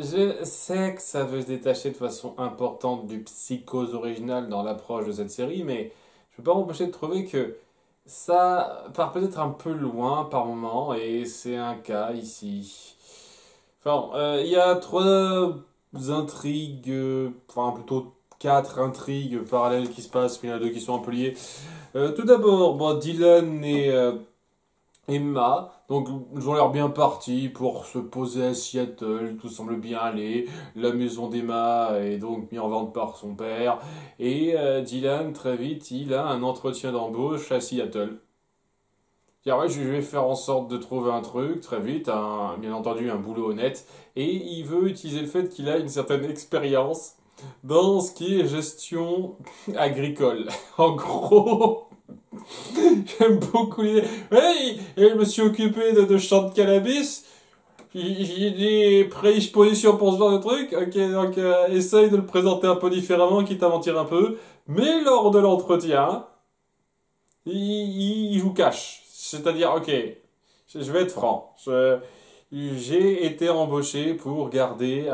Je sais que ça veut se détacher de façon importante du psychose original dans l'approche de cette série, mais je peux pas m'empêcher de trouver que ça part peut-être un peu loin par moment, et c'est un cas ici. Enfin, il y a trois intrigues, enfin plutôt quatre intrigues parallèles qui se passent, mais il y en a deux qui sont un peu liées. Tout d'abord, bon, Dylan et Emma, donc ils ont l'air bien partis pour se poser à Seattle, tout semble bien aller. La maison d'Emma est donc mise en vente par son père. Et Dylan, très vite, il a un entretien d'embauche à Seattle. Ouais, je vais faire en sorte de trouver un truc très vite, bien entendu un boulot honnête, et il veut utiliser le fait qu'il a une certaine expérience dans ce qui est gestion agricole. En gros, j'aime beaucoup l'idée. Ouais, et je me suis occupé de champs de cannabis. J'ai des prédispositions pour ce genre de truc. Ok, donc essaye de le présenter un peu différemment, quitte à mentir un peu. Mais lors de l'entretien, il joue cash. C'est-à-dire, ok, je vais être franc. J'ai été embauché pour garder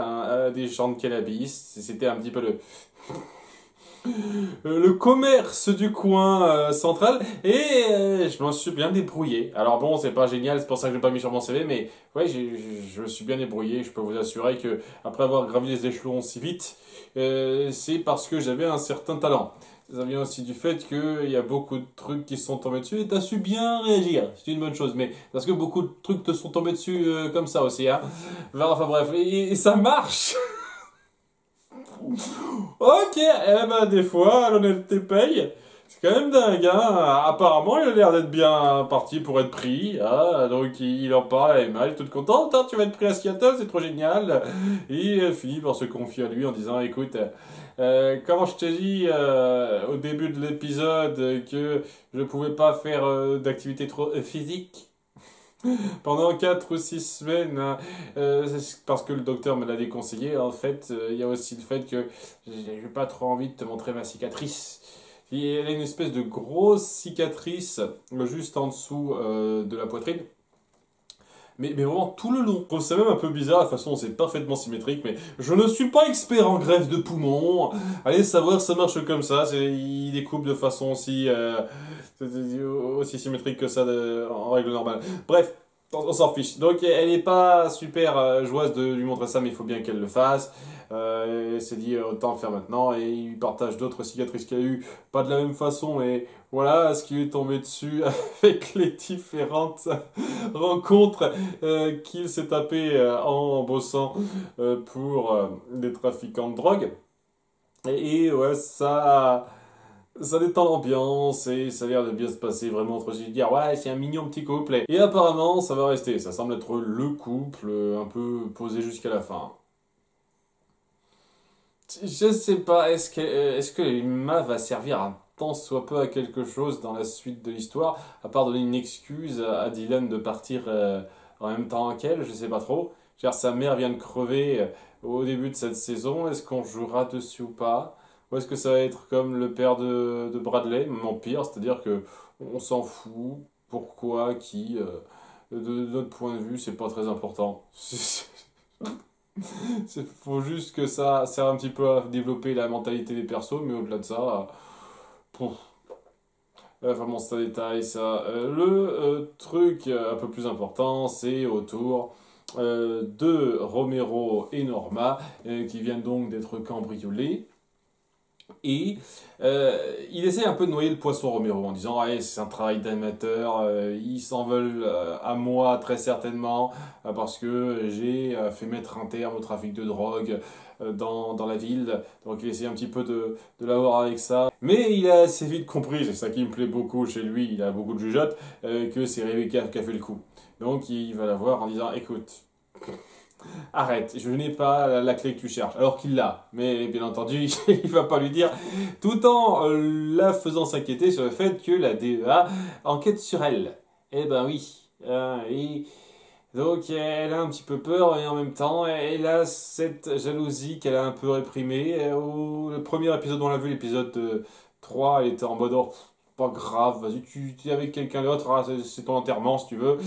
des champs de cannabis. C'était un petit peu le commerce du coin central et je m'en suis bien débrouillé. Alors bon, c'est pas génial, c'est pour ça que je l'ai pas mis sur mon CV, mais ouais, je me suis bien débrouillé. Je peux vous assurer que après avoir gravi les échelons si vite, c'est parce que j'avais un certain talent. Ça vient aussi du fait qu'il y a beaucoup de trucs qui se sont tombés dessus et t'as su bien réagir. C'est une bonne chose, mais parce que beaucoup de trucs te sont tombés dessus comme ça aussi, hein. Enfin bref, et ça marche. Ok, eh ben des fois, l'honnêteté paye. C'est quand même dingue, hein. Apparemment, il a l'air d'être bien parti pour être pris. Ah, donc il en parle à Emma, elle est toute contente. Hein, tu vas être pris à Seattle, c'est trop génial. Et elle finit par se confier à lui en disant, écoute, quand je t'ai dit au début de l'épisode que je pouvais pas faire d'activité trop physique, pendant 4 ou 6 semaines, hein, c'est parce que le docteur me l'a déconseillé. En fait, il y a aussi le fait que j'ai pas trop envie de te montrer ma cicatrice. Elle a une espèce de grosse cicatrice juste en dessous de la poitrine. Mais vraiment tout le long. Je trouve ça même un peu bizarre, de toute façon c'est parfaitement symétrique, mais je ne suis pas expert en greffe de poumon. Allez savoir, ça marche comme ça, il découpe de façon aussi symétrique que ça en règle normale. Bref, on s'en fiche. Donc elle n'est pas super joyeuse de lui montrer ça, mais il faut bien qu'elle le fasse. Elle s'est dit autant le faire maintenant et il partage d'autres cicatrices qu'elle a eues, pas de la même façon, et voilà ce qui lui est tombé dessus avec les différentes rencontres qu'il s'est tapé en bossant pour des trafiquants de drogue. Ouais, ça détend l'ambiance et ça a l'air de bien se passer vraiment entre eux. Dire ouais, c'est un mignon petit couple. Et apparemment, ça va rester. Ça semble être le couple un peu posé jusqu'à la fin. Je sais pas, est-ce que Emma va servir un tant soit peu à quelque chose dans la suite de l'histoire, à part donner une excuse à Dylan de partir en même temps qu'elle, je sais pas trop. Genre, sa mère vient de crever au début de cette saison, est-ce qu'on jouera dessus ou pas? Ou est-ce que ça va être comme le père de Bradley, même en pire, c'est-à-dire que on s'en fout, pourquoi, qui, de notre point de vue, c'est pas très important. Il faut juste que ça serve un petit peu à développer la mentalité des persos, mais au-delà de ça, pouf. Vraiment, c'est un détail, ça. Le truc un peu plus important, c'est autour de Romero et Norma, qui viennent donc d'être cambriolés. Et il essaie un peu de noyer le poisson Romero en disant ouais, c'est un travail d'amateur, ils s'en veulent à moi très certainement parce que j'ai fait mettre un terme au trafic de drogue dans la ville. Donc il essaie un petit peu de l'avoir avec ça. Mais il a assez vite compris, c'est ça qui me plaît beaucoup chez lui, il a beaucoup de jugeote, que c'est Rebecca qui a fait le coup. Donc il va la voir en disant écoute, arrête, je n'ai pas la clé que tu cherches, alors qu'il l'a. Mais bien entendu, il va pas lui dire, tout en la faisant s'inquiéter sur le fait que la DEA enquête sur elle. Eh ben oui. Et donc elle a un petit peu peur et en même temps elle a cette jalousie qu'elle a un peu réprimée. Le premier épisode, on l'a vu, l'épisode 3, elle était en mode oh, pas grave, vas-y, tu es avec quelqu'un d'autre, ah, c'est ton enterrement si tu veux.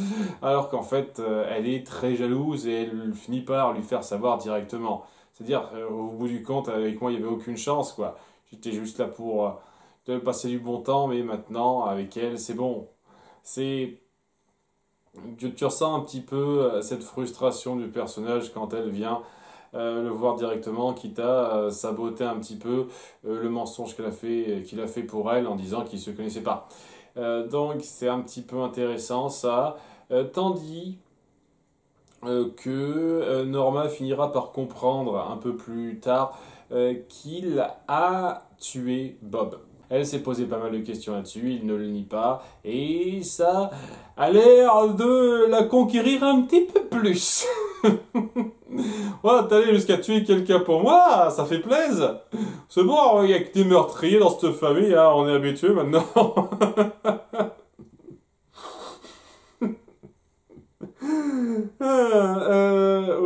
Alors qu'en fait, elle est très jalouse et elle finit par lui faire savoir directement. C'est-à-dire, au bout du compte, avec moi, il n'y avait aucune chance, quoi. J'étais juste là pour passer du bon temps, mais maintenant, avec elle, c'est bon. C'est tu ressens un petit peu cette frustration du personnage quand elle vient le voir directement, quitte à saboter un petit peu le mensonge qu'il a fait pour elle en disant qu'il ne se connaissait pas. Donc c'est un petit peu intéressant ça. Tandis que Norma finira par comprendre un peu plus tard qu'il a tué Bob. Elle s'est posé pas mal de questions là-dessus, il ne le nie pas, et ça a l'air de la conquérir un petit peu plus. Ouais, t'allais jusqu'à tuer quelqu'un pour moi, ça fait plaisir. C'est bon, il y a que des meurtriers dans cette famille, hein, on est habitué maintenant.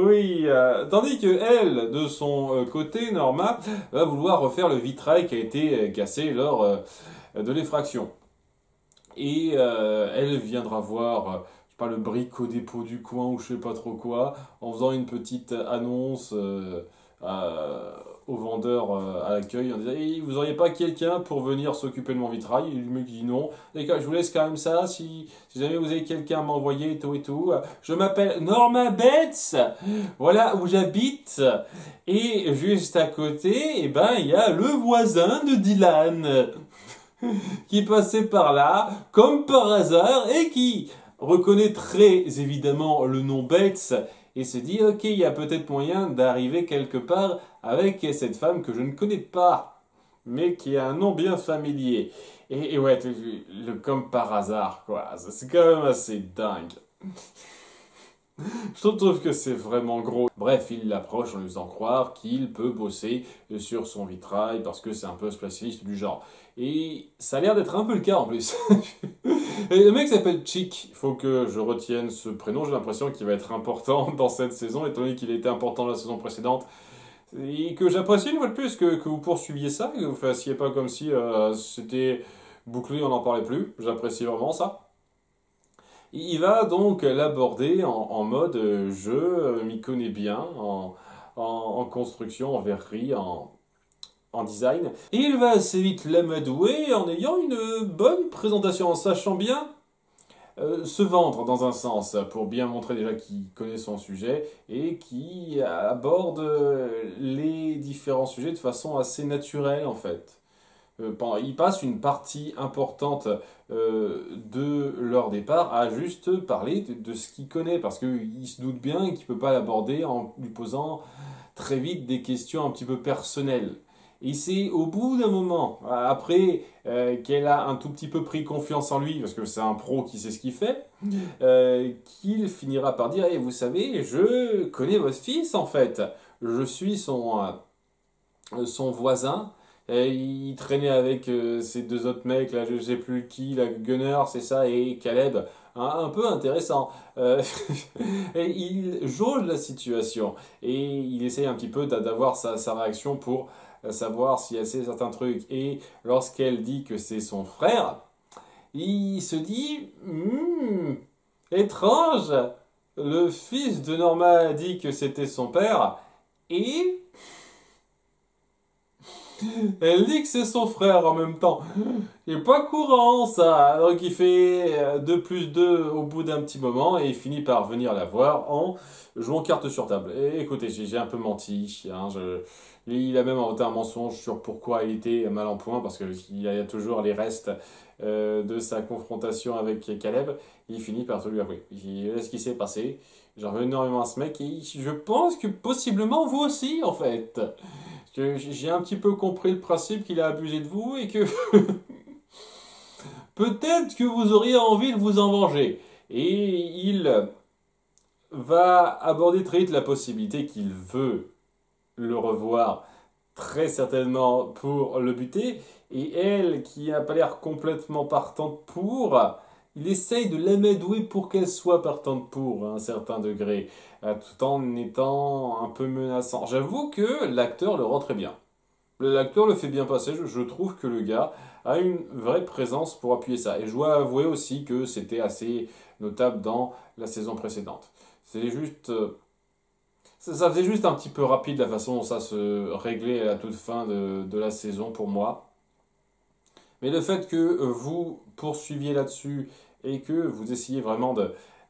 Oui, tandis que elle, de son côté, Norma, va vouloir refaire le vitrail qui a été cassé lors de l'effraction. Et elle viendra voir, je sais pas, le brick au dépôt du coin ou je sais pas trop quoi, en faisant une petite annonce au vendeur à l'accueil en disant hey, vous auriez pas quelqu'un pour venir s'occuper de mon vitrail? Et le mec dit non. D'accord, je vous laisse quand même ça si jamais vous avez quelqu'un à m'envoyer et tout et tout. Je m'appelle Norma Betts, voilà où j'habite. Et juste à côté, eh ben, il y a le voisin de Dylan qui passait par là, comme par hasard, et qui reconnaît très évidemment le nom Bates et se dit ok, il y a peut-être moyen d'arriver quelque part avec cette femme que je ne connais pas, mais qui a un nom bien familier. Et ouais, comme par hasard, quoi. C'est quand même assez dingue. Je trouve que c'est vraiment gros. Bref, il l'approche en lui faisant croire qu'il peut bosser sur son vitrail parce que c'est un peu spécialiste du genre. Et ça a l'air d'être un peu le cas en plus. Et le mec s'appelle Chick. Il faut que je retienne ce prénom. J'ai l'impression qu'il va être important dans cette saison, étant donné qu'il a été important la saison précédente. Et que j'apprécie une fois de plus que vous poursuiviez ça, que vous fassiez pas comme si c'était bouclé, on n'en parlait plus. J'apprécie vraiment ça. Il va donc l'aborder en mode je m'y connais bien, en construction, en verrerie, en design. Et il va assez vite l'amadouer en ayant une bonne présentation, en sachant bien se vendre dans un sens, pour bien montrer déjà qu'il connaît son sujet et qui aborde les différents sujets de façon assez naturelle en fait. Il passe une partie importante de leur départ à juste parler de ce qu'il connaît, parce qu'il se doute bien qu'il ne peut pas l'aborder en lui posant très vite des questions un petit peu personnelles. Et c'est au bout d'un moment, après qu'elle a un tout petit peu pris confiance en lui, parce que c'est un pro qui sait ce qu'il fait, qu'il finira par dire, vous savez, je connais votre fils en fait, je suis son voisin. Et il traînait avec ces deux autres mecs, là, je sais plus qui, la Gunner, c'est ça, et Caleb. Un peu intéressant. Et il jauge la situation. Et il essaye un petit peu d'avoir sa réaction pour savoir si elle sait certains trucs. Et lorsqu'elle dit que c'est son frère, il se dit étrange, le fils de Norma a dit que c'était son père. Et elle dit que c'est son frère en même temps. C'est pas courant ça. Donc il fait 2 plus 2 au bout d'un petit moment et il finit par venir la voir en jouant carte sur table. Et écoutez, j'ai un peu menti. Hein, il a même inventé un mensonge sur pourquoi il était mal en point parce qu'il y a toujours les restes de sa confrontation avec Caleb. Il finit par tout lui avouer. Il ce qui s'est passé. J'en veux énormément à ce mec et je pense que possiblement vous aussi en fait. Que j'ai un petit peu compris le principe qu'il a abusé de vous et que peut-être que vous auriez envie de vous en venger. Et il va aborder très vite la possibilité qu'il veut le revoir très certainement pour le buter. Et elle, qui n'a pas l'air complètement partante pour, il essaye de l'amadouer pour qu'elle soit partante pour, à un certain degré, tout en étant un peu menaçant. J'avoue que l'acteur le rend très bien. L'acteur le fait bien passer, je trouve que le gars a une vraie présence pour appuyer ça. Et je dois avouer aussi que c'était assez notable dans la saison précédente. C'est juste, ça faisait juste un petit peu rapide la façon dont ça se réglait à la toute fin de la saison pour moi. Mais le fait que vous poursuiviez là-dessus et que vous essayez vraiment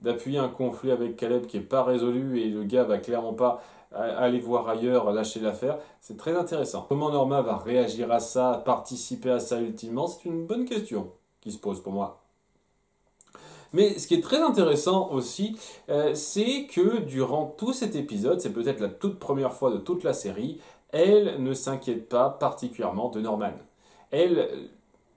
d'appuyer un conflit avec Caleb qui n'est pas résolu et le gars va clairement pas aller voir ailleurs, lâcher l'affaire, c'est très intéressant. Comment Norma va réagir à ça, participer à ça ultimement, c'est une bonne question qui se pose pour moi. Mais ce qui est très intéressant aussi, c'est que durant tout cet épisode, c'est peut-être la toute première fois de toute la série, elle ne s'inquiète pas particulièrement de Norman. Elle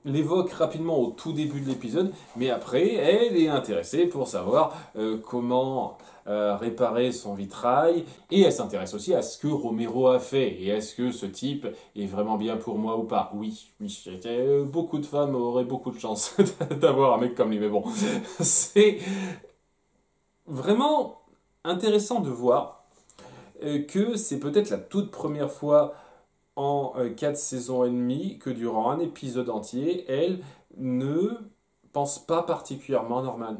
l'évoque rapidement au tout début de l'épisode, mais après, elle est intéressée pour savoir comment réparer son vitrail, et elle s'intéresse aussi à ce que Romero a fait, et est-ce que ce type est vraiment bien pour moi ou pas. Oui, oui, beaucoup de femmes auraient beaucoup de chance d'avoir un mec comme lui, mais bon, c'est vraiment intéressant de voir que c'est peut-être la toute première fois en 4 saisons et demie que durant un épisode entier, elle ne pense pas particulièrement à Norman.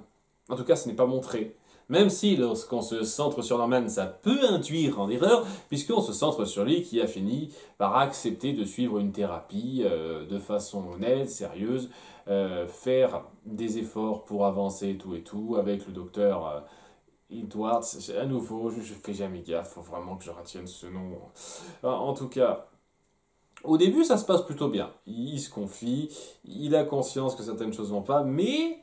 En tout cas, ce n'est pas montré. Même si lorsqu'on se centre sur Norman, ça peut induire en erreur, puisqu'on se centre sur lui qui a fini par accepter de suivre une thérapie de façon honnête, sérieuse, faire des efforts pour avancer et tout, avec le docteur Edwards. À nouveau, je fais jamais gaffe, faut vraiment que je retienne ce nom. En tout cas, au début, ça se passe plutôt bien. Il se confie, il a conscience que certaines choses vont pas, mais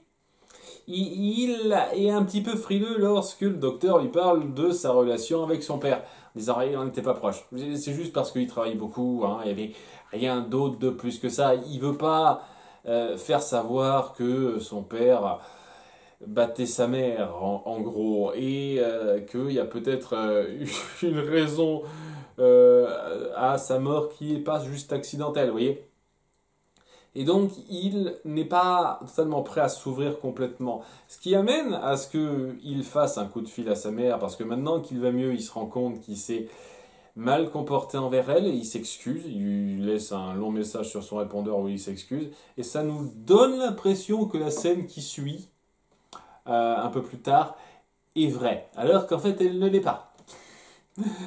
il est un petit peu frileux lorsque le docteur lui parle de sa relation avec son père, en disant qu'il n'en était pas proche. C'est juste parce qu'il travaille beaucoup, hein, il n'y avait rien d'autre de plus que ça. Il veut pas faire savoir que son père battait sa mère, en gros, et qu'il y a peut-être une raison à sa mort qui n'est pas juste accidentelle, vous voyez. Et donc, il n'est pas totalement prêt à s'ouvrir complètement. Ce qui amène à ce qu'il fasse un coup de fil à sa mère, parce que maintenant qu'il va mieux, il se rend compte qu'il s'est mal comporté envers elle, et il s'excuse, il lui laisse un long message sur son répondeur où il s'excuse, et ça nous donne l'impression que la scène qui suit, un peu plus tard, est vraie, alors qu'en fait elle ne l'est pas.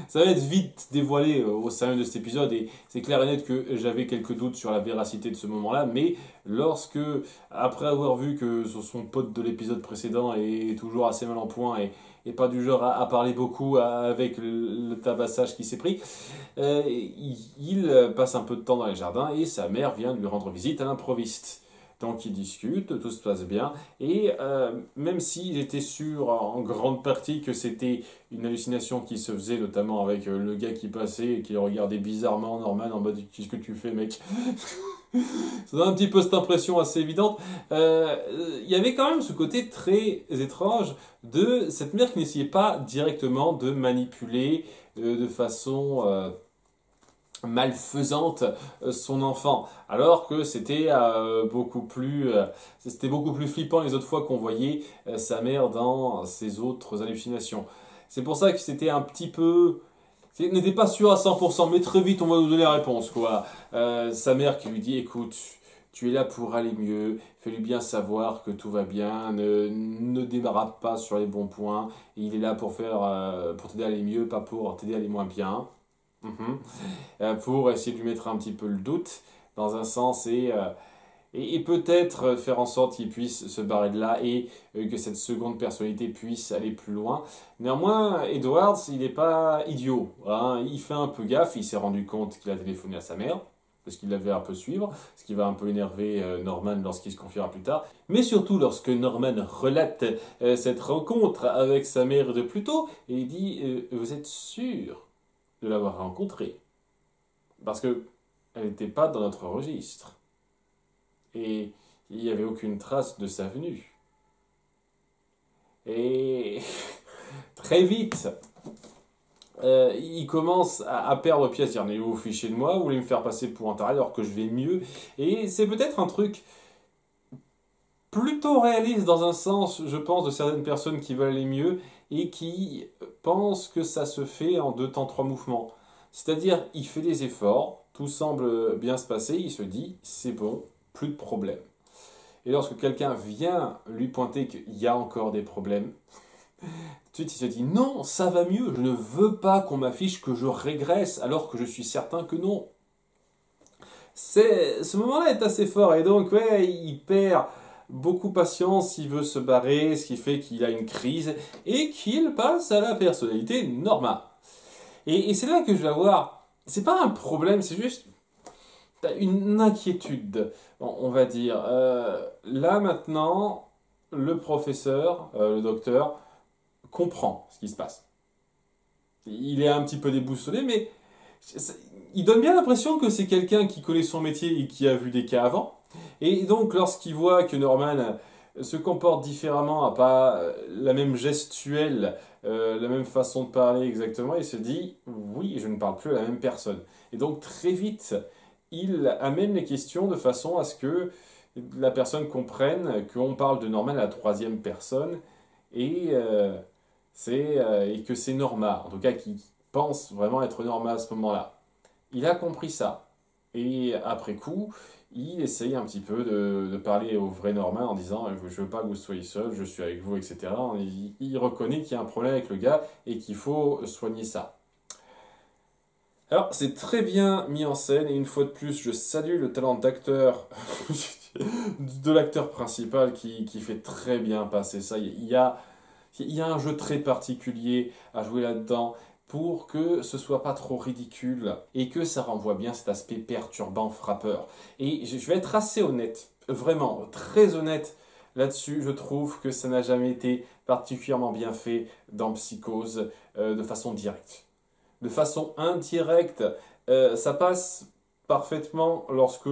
Ça va être vite dévoilé au sein de cet épisode et c'est clair et net que j'avais quelques doutes sur la véracité de ce moment-là, mais lorsque, après avoir vu que son pote de l'épisode précédent est toujours assez mal en point et pas du genre à parler beaucoup avec le tabassage qui s'est pris, il passe un peu de temps dans les jardins et sa mère vient lui rendre visite à l'improviste. Donc ils discutent, tout se passe bien. Et même si j'étais sûr en grande partie que c'était une hallucination qui se faisait, notamment avec le gars qui passait et qui regardait bizarrement Norman en mode qu'est-ce que tu fais mec. Ça donne un petit peu cette impression assez évidente. Il y avait quand même ce côté très étrange de cette mère qui n'essayait pas directement de manipuler de façon malfaisante son enfant, alors que c'était beaucoup plus flippant les autres fois qu'on voyait sa mère dans ses autres hallucinations. C'est pour ça que c'était un petit peu, n'était pas sûr à 100%, mais très vite on va nous donner la réponse quoi. Sa mère qui lui dit écoute, tu es là pour aller mieux, fais-lui bien savoir que tout va bien, ne démarre pas sur les bons points, il est là pour t'aider à aller mieux, pas pour t'aider à aller moins bien. Pour essayer de lui mettre un petit peu le doute dans un sens et peut-être faire en sorte qu'il puisse se barrer de là et que cette seconde personnalité puisse aller plus loin. Néanmoins, Edwards, il n'est pas idiot, hein. Il fait un peu gaffe, il s'est rendu compte qu'il a téléphoné à sa mère, parce qu'il l'avait un peu suivre, ce qui va un peu énerver Norman lorsqu'il se confiera plus tard. Mais surtout lorsque Norman relate cette rencontre avec sa mère de plus tôt, et il dit vous êtes sûr de l'avoir rencontrée? Parce que elle n'était pas dans notre registre. Et il n'y avait aucune trace de sa venue. Et très vite, il commence à perdre pied, à se dire mais vous fichez de moi, vous voulez me faire passer pour un taré alors que je vais mieux. Et c'est peut-être un truc plutôt réaliste dans un sens, je pense, de certaines personnes qui veulent aller mieux et qui pensent que ça se fait en 2 temps 3 mouvements. C'est-à-dire, il fait des efforts, tout semble bien se passer, il se dit, c'est bon, plus de problème. Et lorsque quelqu'un vient lui pointer qu'il y a encore des problèmes, tout de suite il se dit, non, ça va mieux, je ne veux pas qu'on m'affiche que je régresse, alors que je suis certain que non. Ce moment-là est assez fort, et donc, ouais, il perd beaucoup patience, il veut se barrer, ce qui fait qu'il a une crise, et qu'il passe à la personnalité normale. Et c'est là que je vais avoir, c'est pas un problème, c'est juste une inquiétude, on va dire. Là maintenant, le professeur, le docteur, comprend ce qui se passe. Il est un petit peu déboussolé, mais il donne bien l'impression que c'est quelqu'un qui connaît son métier et qui a vu des cas avant. Et donc, lorsqu'il voit que Norman se comporte différemment, n'a pas la même gestuelle, la même façon de parler exactement, il se dit, oui, je ne parle plus à la même personne. Et donc, très vite, il amène les questions de façon à ce que la personne comprenne qu'on parle de Norman à la troisième personne et, et que c'est Norma, en tout cas qui pense vraiment être Norma à ce moment-là. Il a compris ça. Et après coup, il essaye un petit peu de parler au vrai Norman en disant je veux pas que vous soyez seul, je suis avec vous, etc. Il reconnaît qu'il y a un problème avec le gars et qu'il faut soigner ça. Alors, c'est très bien mis en scène, et une fois de plus, je salue le talent d'acteur de l'acteur principal qui fait très bien passer ça. Il y a un jeu très particulier à jouer là-dedans pour que ce soit pas trop ridicule et que ça renvoie bien cet aspect perturbant, frappeur. Et je vais être assez honnête, vraiment très honnête là-dessus. Je trouve que ça n'a jamais été particulièrement bien fait dans Psychose de façon directe. De façon indirecte, ça passe parfaitement lorsque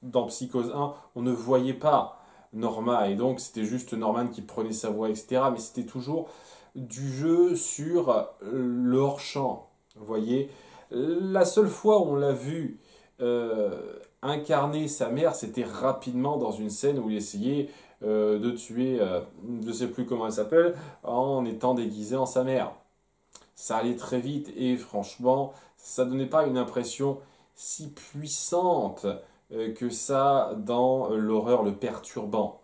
dans Psychose 1, on ne voyait pas Norma et donc c'était juste Norman qui prenait sa voix, etc. Mais c'était toujours du jeu sur le hors-champ. Vous voyez, la seule fois où on l'a vu incarner sa mère, c'était rapidement dans une scène où il essayait de tuer, je ne sais plus comment elle s'appelle, en étant déguisé en sa mère. Ça allait très vite et franchement, ça donnait pas une impression si puissante que ça dans l'horreur, le perturbant.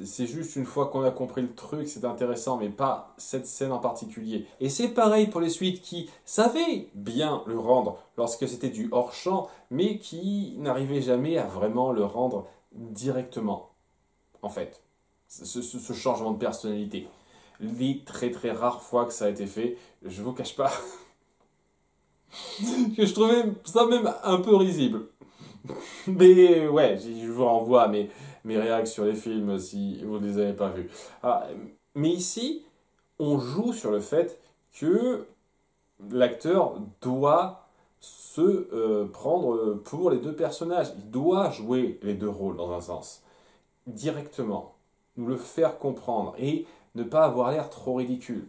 C'est juste une fois qu'on a compris le truc, c'est intéressant, mais pas cette scène en particulier. Et c'est pareil pour les suites qui savaient bien le rendre lorsque c'était du hors-champ, mais qui n'arrivaient jamais à vraiment le rendre directement, en fait. Ce changement de personnalité. Les très très rares fois que ça a été fait, je vous cache pas que je trouvais ça même un peu risible. Mais ouais, je vous renvoie à mes réactions sur les films si vous ne les avez pas vus. Ah, mais ici, on joue sur le fait que l'acteur doit se prendre pour les deux personnages. Il doit jouer les deux rôles dans un sens, directement, nous le faire comprendre et ne pas avoir l'air trop ridicule.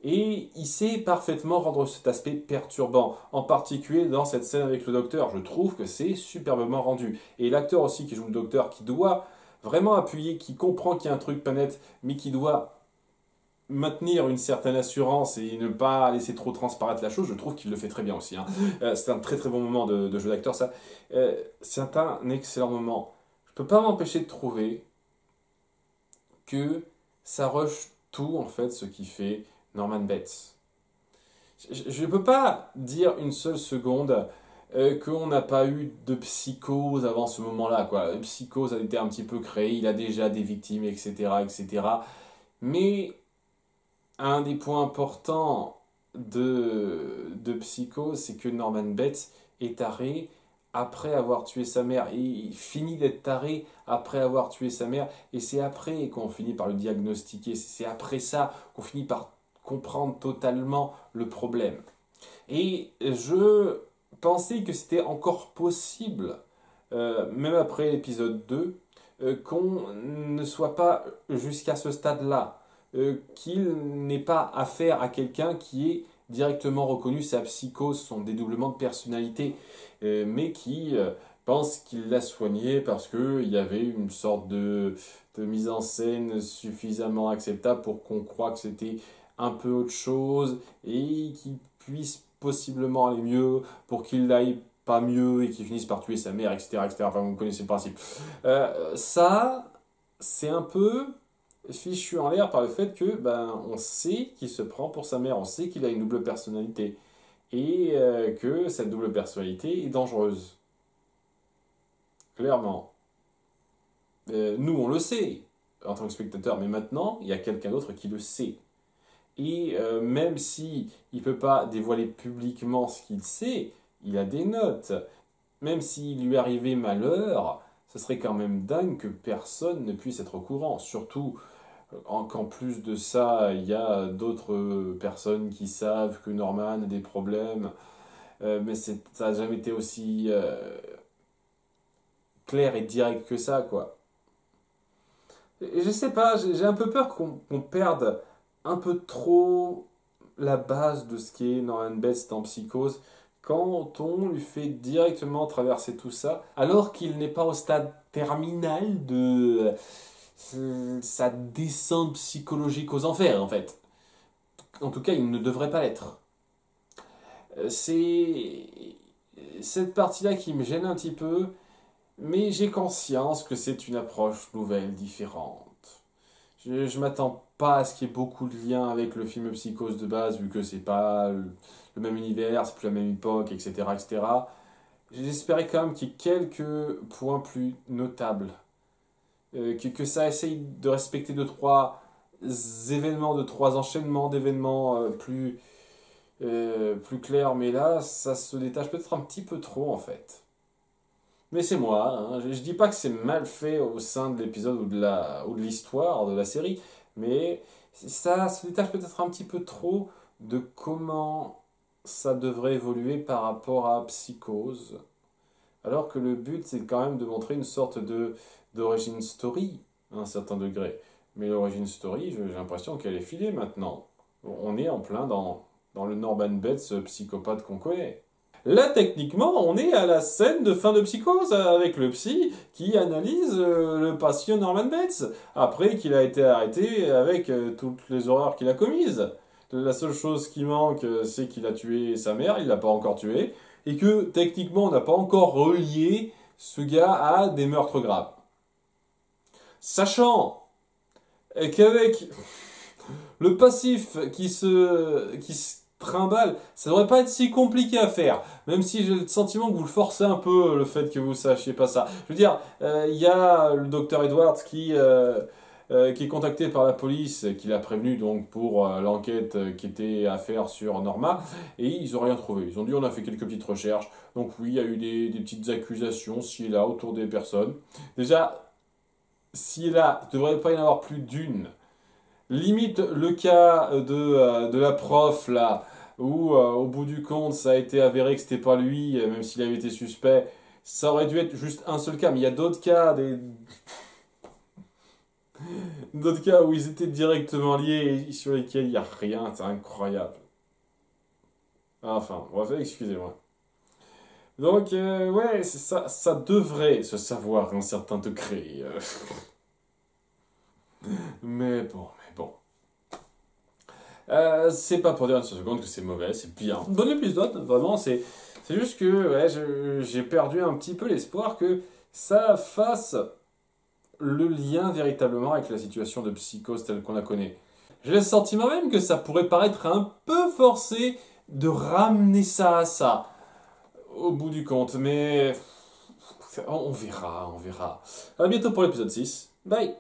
Et il sait parfaitement rendre cet aspect perturbant, en particulier dans cette scène avec le docteur. Je trouve que c'est superbement rendu. Et l'acteur aussi qui joue le docteur, qui doit vraiment appuyer, qui comprend qu'il y a un truc pas net, mais qui doit maintenir une certaine assurance et ne pas laisser trop transparaître la chose, je trouve qu'il le fait très bien aussi. Hein. C'est un très très bon moment de jeu d'acteur, ça. C'est un excellent moment. Je ne peux pas m'empêcher de trouver que ça rush tout, en fait, ce qui fait Norman Bates. Je ne peux pas dire une seule seconde qu'on n'a pas eu de psychose avant ce moment-là, quoi. La psychose a été un petit peu créée, il a déjà des victimes, etc., etc. Mais un des points importants de Psychose, c'est que Norman Bates est taré après avoir tué sa mère. Et il finit d'être taré après avoir tué sa mère. Et c'est après qu'on finit par le diagnostiquer. C'est après ça qu'on finit par comprendre totalement le problème. Et je pensais que c'était encore possible, même après l'épisode 2, qu'on ne soit pas jusqu'à ce stade-là, qu'il n'ait pas affaire à quelqu'un qui ait directement reconnu sa psychose, son dédoublement de personnalité, mais qui pense qu'il l'a soigné parce qu'il y avait une sorte de mise en scène suffisamment acceptable pour qu'on croie que c'était un peu autre chose et qu'il puisse possiblement aller mieux pour qu'il aille pas mieux et qui finisse par tuer sa mère, etc., etc. Enfin, vous connaissez le principe. Ça, c'est un peu fichu en l'air par le fait que ben, on sait qu'il se prend pour sa mère, on sait qu'il a une double personnalité et que cette double personnalité est dangereuse. Clairement. Nous, on le sait en tant que spectateur, mais maintenant, il y a quelqu'un d'autre qui le sait. Et même si il peut pas dévoiler publiquement ce qu'il sait, il a des notes. Même s'il lui arrivait malheur, ce serait quand même dingue que personne ne puisse être au courant. Surtout qu'en plus de ça, il y a d'autres personnes qui savent que Norman a des problèmes. Mais ça n'a jamais été aussi clair et direct que ça, quoi. Et je sais pas, j'ai un peu peur qu'on perde un peu trop la base de ce qu'est Norman Bates dans Psychose quand on lui fait directement traverser tout ça, alors qu'il n'est pas au stade terminal de sa descente psychologique aux enfers, en fait. En tout cas, il ne devrait pas l'être. C'est cette partie-là qui me gêne un petit peu, mais j'ai conscience que c'est une approche nouvelle, différente. Je m'attends pas à ce qu'il y ait beaucoup de liens avec le film Psychose de base, vu que c'est pas le même univers, c'est plus la même époque, etc., etc. J'espérais quand même qu'il y ait quelques points plus notables. Que ça essaye de respecter deux, trois événements, deux, trois enchaînements d'événements plus clairs, mais là, ça se détache peut-être un petit peu trop, en fait. Mais c'est moi, hein. Je dis pas que c'est mal fait au sein de l'épisode ou de l'histoire de la série, mais ça se détache peut-être un petit peu trop de comment ça devrait évoluer par rapport à Psychose. Alors que le but, c'est quand même de montrer une sorte d'origin story, à un certain degré. Mais l'origin story, j'ai l'impression qu'elle est filée maintenant. On est en plein dans le Norman Bates psychopathe qu'on connaît. Là, techniquement, on est à la scène de fin de Psychose avec le psy qui analyse le patient Norman Bates après qu'il a été arrêté avec toutes les horreurs qu'il a commises. La seule chose qui manque, c'est qu'il a tué sa mère, il l'a pas encore tué, et que techniquement, on n'a pas encore relié ce gars à des meurtres graves. Sachant qu'avec le passif qui se trimballe, ça devrait pas être si compliqué à faire. Même si j'ai le sentiment que vous le forcez un peu, le fait que vous sachiez pas ça. Je veux dire, il y a le docteur Edwards qui est contacté par la police, qui l'a prévenu donc pour l'enquête qui était à faire sur Norma, et ils ont rien trouvé. Ils ont dit on a fait quelques petites recherches. Donc oui, il y a eu des petites accusations ci et là autour des personnes. Déjà, ci et là, il ne devrait pas y en avoir plus d'une. Limite le cas de la prof là, où au bout du compte ça a été avéré que c'était pas lui, même s'il avait été suspect, ça aurait dû être juste un seul cas, mais il y a d'autres cas, d'autres cas où ils étaient directement liés et sur lesquels il n'y a rien, c'est incroyable. Enfin, bref, excusez-moi. Donc, ouais, ça devrait se savoir à un certain degré. Mais bon. C'est pas pour dire une seconde que c'est mauvais, c'est bien. Bon épisode, vraiment, c'est juste que ouais, j'ai perdu un petit peu l'espoir que ça fasse le lien véritablement avec la situation de Psychose telle qu'on la connaît. J'ai le sentiment même que ça pourrait paraître un peu forcé de ramener ça à ça, au bout du compte, mais on verra. À bientôt pour l'épisode 6. Bye!